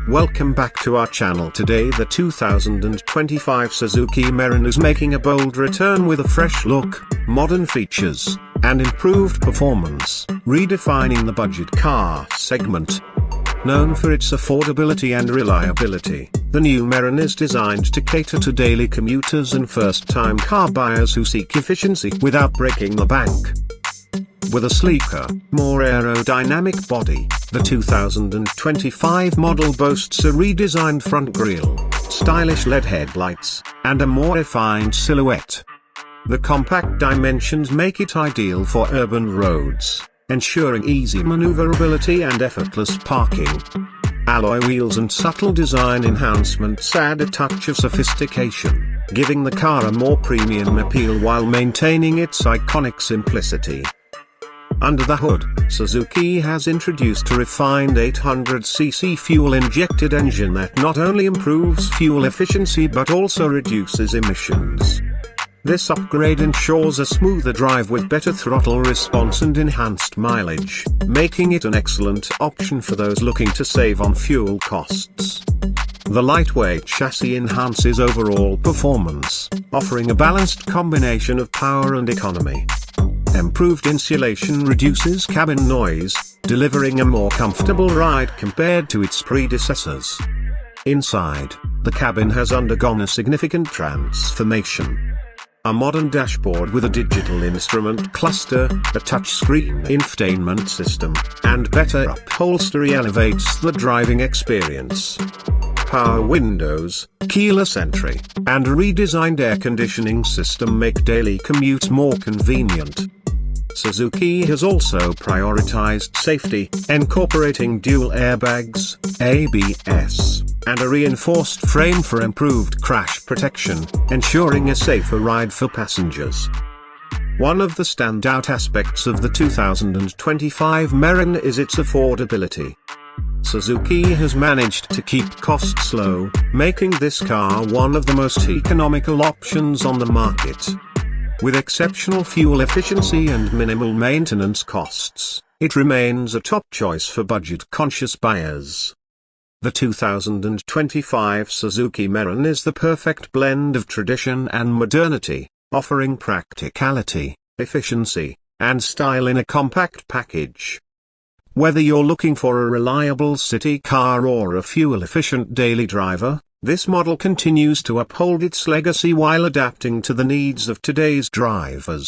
Welcome back to our channel. Today the 2025 Suzuki Mehran is making a bold return with a fresh look, modern features, and improved performance, redefining the budget car segment. Known for its affordability and reliability, the new Mehran is designed to cater to daily commuters and first-time car buyers who seek efficiency without breaking the bank. With a sleeker, more aerodynamic body, the 2025 model boasts a redesigned front grille, stylish LED headlights, and a more refined silhouette. The compact dimensions make it ideal for urban roads, ensuring easy maneuverability and effortless parking. Alloy wheels and subtle design enhancements add a touch of sophistication, giving the car a more premium appeal while maintaining its iconic simplicity. Under the hood, Suzuki has introduced a refined 800cc fuel-injected engine that not only improves fuel efficiency but also reduces emissions. This upgrade ensures a smoother drive with better throttle response and enhanced mileage, making it an excellent option for those looking to save on fuel costs. The lightweight chassis enhances overall performance, offering a balanced combination of power and economy. Improved insulation reduces cabin noise, delivering a more comfortable ride compared to its predecessors. Inside, the cabin has undergone a significant transformation. A modern dashboard with a digital instrument cluster, a touchscreen infotainment system, and better upholstery elevates the driving experience. Power windows, keyless entry, and a redesigned air conditioning system make daily commute more convenient. Suzuki has also prioritized safety, incorporating dual airbags, ABS, and a reinforced frame for improved crash protection, ensuring a safer ride for passengers. One of the standout aspects of the 2025 Mehran is its affordability. Suzuki has managed to keep costs low, making this car one of the most economical options on the market. With exceptional fuel efficiency and minimal maintenance costs, it remains a top choice for budget-conscious buyers. The 2025 Suzuki Mehran is the perfect blend of tradition and modernity, offering practicality, efficiency, and style in a compact package. Whether you're looking for a reliable city car or a fuel-efficient daily driver, this model continues to uphold its legacy while adapting to the needs of today's drivers.